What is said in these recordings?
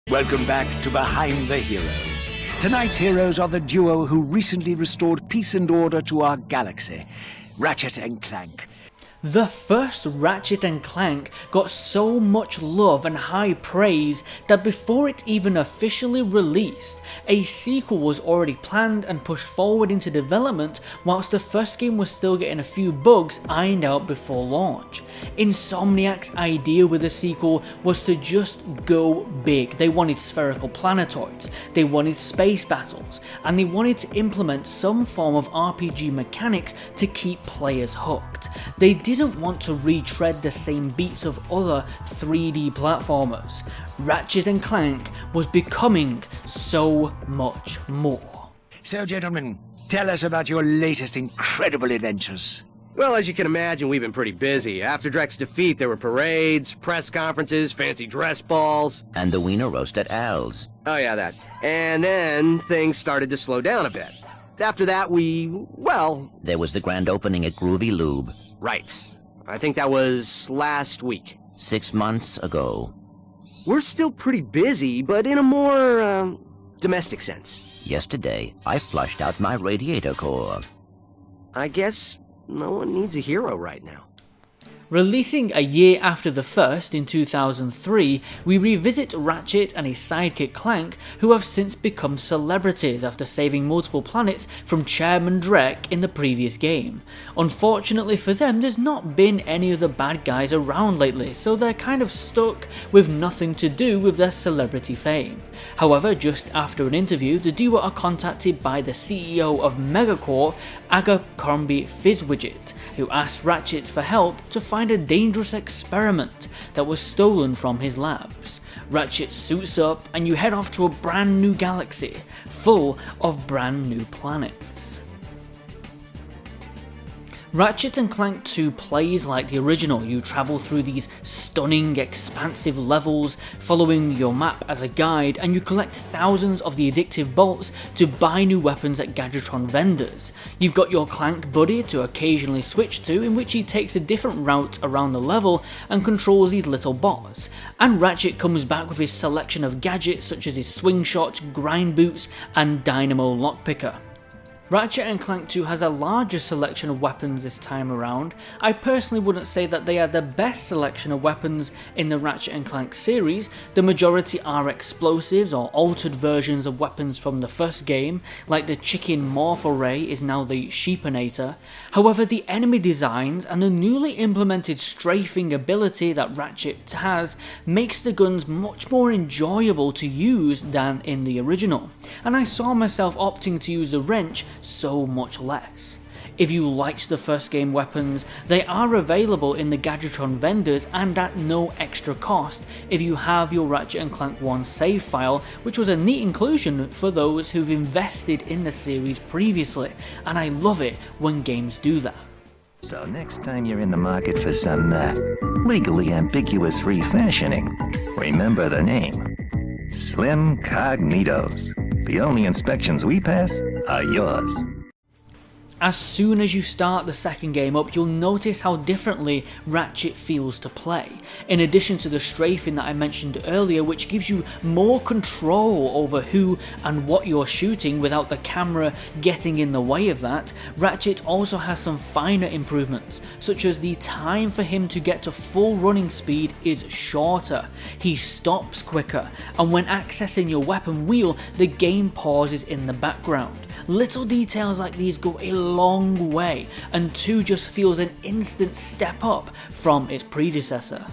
Welcome back to Behind the Hero. Tonight's heroes are the duo who recently restored peace and order to our galaxy, Ratchet and Clank. The first Ratchet and Clank got so much love and high praise that before it even officially released, a sequel was already planned and pushed forward into development whilst the first game was still getting a few bugs ironed out before launch. Insomniac's idea with the sequel was to just go big. They wanted spherical planetoids, they wanted space battles, and they wanted to implement some form of RPG mechanics to keep players hooked. They didn't want to retread the same beats of other 3D platformers. Ratchet and Clank was becoming so much more. So gentlemen, tell us about your latest incredible adventures. Well, as you can imagine, we've been pretty busy. After Drek's defeat, there were parades, press conferences, fancy dress balls. And the wiener roast at Al's. Oh yeah, that. And then things started to slow down a bit. After that, there was the grand opening at Groovy Lube. Right. I think that was last week. 6 months ago. We're still pretty busy, but in a more, domestic sense. Yesterday, I flushed out my radiator core. I guess no one needs a hero right now. Releasing a year after the first in 2003, we revisit Ratchet and his sidekick Clank, who have since become celebrities after saving multiple planets from Chairman Drek in the previous game. Unfortunately for them, there's not been any other bad guys around lately, so they're kind of stuck with nothing to do with their celebrity fame. However, just after an interview, the duo are contacted by the CEO of Megacorp, Abercrombie Fizzwidget, who asked Ratchet for help to find a dangerous experiment that was stolen from his labs. Ratchet suits up and you head off to a brand new galaxy, full of brand new planets. Ratchet and Clank 2 plays like the original. You travel through these stunning, expansive levels, following your map as a guide, and you collect thousands of the addictive bolts to buy new weapons at Gadgetron vendors. You've got your Clank buddy to occasionally switch to, in which he takes a different route around the level and controls these little bots. And Ratchet comes back with his selection of gadgets such as his swing shot, grind boots, and dynamo lockpicker. Ratchet and Clank 2 has a larger selection of weapons this time around. I personally wouldn't say that they are the best selection of weapons in the Ratchet and Clank series. The majority are explosives or altered versions of weapons from the first game, like the chicken morph array is now the sheepinator. However, the enemy designs and the newly implemented strafing ability that Ratchet has makes the guns much more enjoyable to use than in the original, and I saw myself opting to use the wrench so much less. If you liked the first game weapons, they are available in the Gadgetron vendors and at no extra cost if you have your Ratchet and Clank 1 save file, which was a neat inclusion for those who've invested in the series previously, and I love it when games do that. So next time you're in the market for some legally ambiguous refashioning, remember the name. Slim Cognitos. The only inspections we pass are yours. As soon as you start the second game up, you'll notice how differently Ratchet feels to play. In addition to the strafing that I mentioned earlier, which gives you more control over who and what you're shooting without the camera getting in the way of that, Ratchet also has some finer improvements, such as the time for him to get to full running speed is shorter, he stops quicker, and when accessing your weapon wheel, the game pauses in the background. Little details like these go a long way, and 2 just feels an instant step up from its predecessor.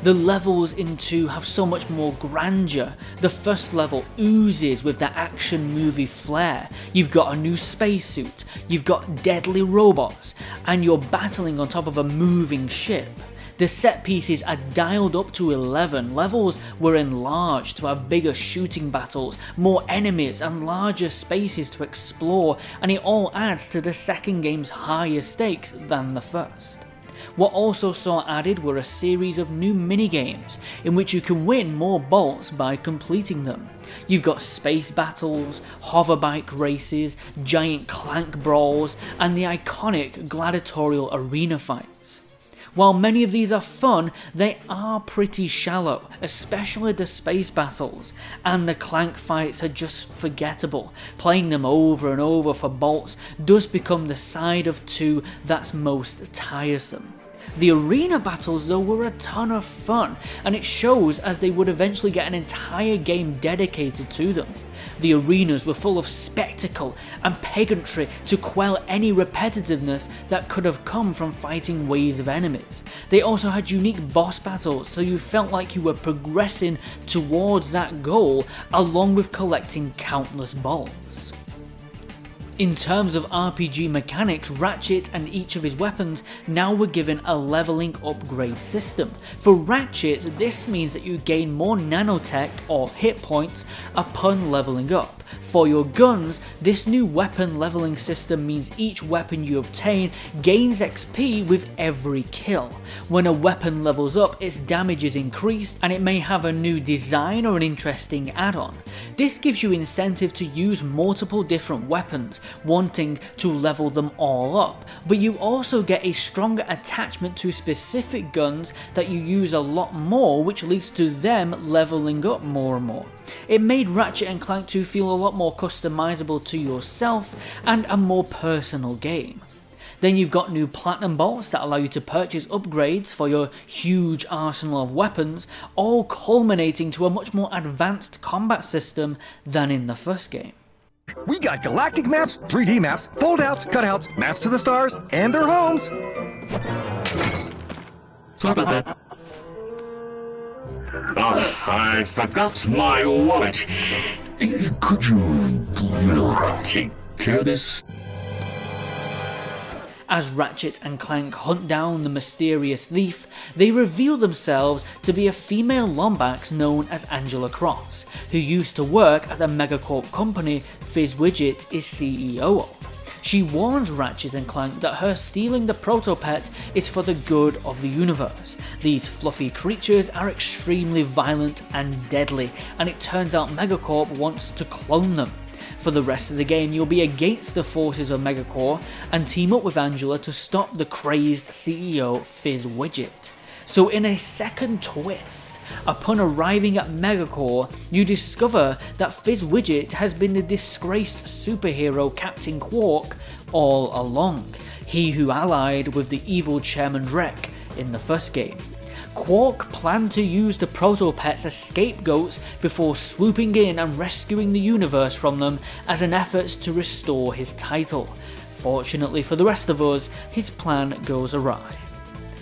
The levels in 2 have so much more grandeur. The first level oozes with that action movie flair. You've got a new spacesuit, you've got deadly robots, and you're battling on top of a moving ship. The set pieces are dialed up to 11, levels were enlarged to have bigger shooting battles, more enemies and larger spaces to explore, and it all adds to the second game's higher stakes than the first. What also saw added were a series of new minigames, in which you can win more bolts by completing them. You've got space battles, hoverbike races, giant clank brawls, and the iconic gladiatorial arena fights. While many of these are fun, they are pretty shallow, especially the space battles, and the Clank fights are just forgettable. Playing them over and over for bolts does become the side of 2 that's most tiresome. The arena battles though were a ton of fun, and it shows as they would eventually get an entire game dedicated to them. The arenas were full of spectacle and pageantry to quell any repetitiveness that could have come from fighting waves of enemies. They also had unique boss battles, so you felt like you were progressing towards that goal along with collecting countless balls. In terms of RPG mechanics, Ratchet and each of his weapons now were given a leveling upgrade system. For Ratchet, this means that you gain more nanotech or hit points upon leveling up. For your guns, this new weapon leveling system means each weapon you obtain gains XP with every kill. When a weapon levels up, its damage is increased and it may have a new design or an interesting add-on. This gives you incentive to use multiple different weapons, wanting to level them all up, but you also get a stronger attachment to specific guns that you use a lot more, which leads to them leveling up more and more. It made Ratchet and Clank 2 feel a lot more customizable to yourself and a more personal game. Then you've got new platinum bolts that allow you to purchase upgrades for your huge arsenal of weapons, all culminating to a much more advanced combat system than in the first game. We got galactic maps, 3D maps, fold-outs, cutouts, maps to the stars, and their homes. Sorry about that. Oh, I forgot my wallet. Could you take care of this? As Ratchet and Clank hunt down the mysterious thief, they reveal themselves to be a female Lombax known as Angela Cross, who used to work at a megacorp company Fizzwidget is CEO of. She warns Ratchet and Clank that her stealing the Protopet is for the good of the universe. These fluffy creatures are extremely violent and deadly, and it turns out Megacorp wants to clone them. For the rest of the game, you'll be against the forces of Megacorp and team up with Angela to stop the crazed CEO Fizzwidget. So in a second twist, upon arriving at Megacorp, you discover that Fizzwidget has been the disgraced superhero Captain Quark all along, he who allied with the evil Chairman Drek in the first game. Quark planned to use the Protopets as scapegoats before swooping in and rescuing the universe from them as an effort to restore his title. Fortunately for the rest of us, his plan goes awry.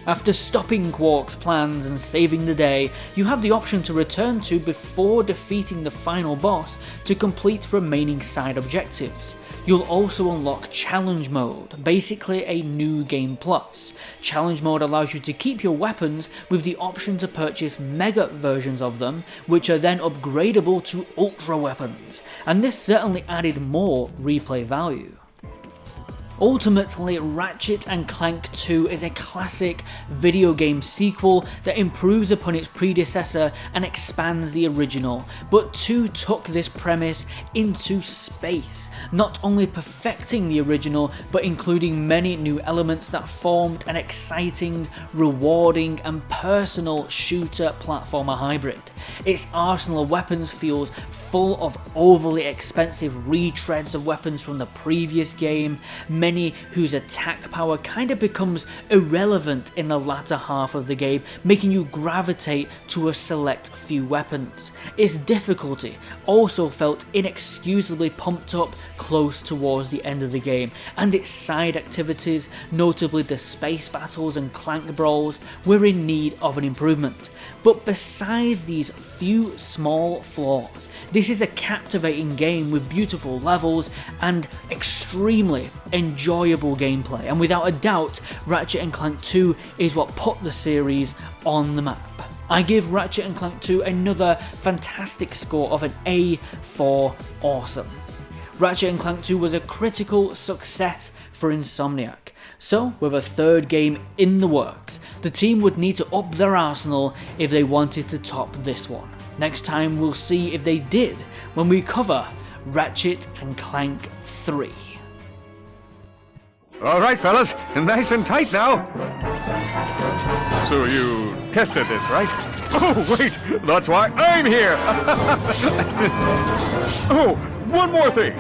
After stopping Quark's plans and saving the day, you have the option to return to before defeating the final boss to complete remaining side objectives. You'll also unlock Challenge Mode, basically a new game plus. Challenge Mode allows you to keep your weapons with the option to purchase mega versions of them, which are then upgradable to ultra weapons, and this certainly added more replay value. Ultimately, Ratchet and Clank 2 is a classic video game sequel that improves upon its predecessor and expands the original, but 2 took this premise into space, not only perfecting the original, but including many new elements that formed an exciting, rewarding, and personal shooter platformer hybrid. Its arsenal of weapons feels full of overly expensive retreads of weapons from the previous game, many whose attack power kind of becomes irrelevant in the latter half of the game, making you gravitate to a select few weapons. Its difficulty also felt inexcusably pumped up close towards the end of the game, and its side activities, notably the space battles and Clank brawls, were in need of an improvement. But besides these few small flaws, this is a captivating game with beautiful levels and extremely enjoyable gameplay, and without a doubt, Ratchet & Clank 2 is what put the series on the map. I give Ratchet & Clank 2 another fantastic score of an A for awesome. Ratchet & Clank 2 was a critical success for Insomniac, so with a third game in the works, the team would need to up their arsenal if they wanted to top this one. Next time we'll see if they did when we cover Ratchet & Clank 3. All right, fellas, nice and tight now. So you tested this, right? Oh, wait, that's why I'm here. Oh, one more thing.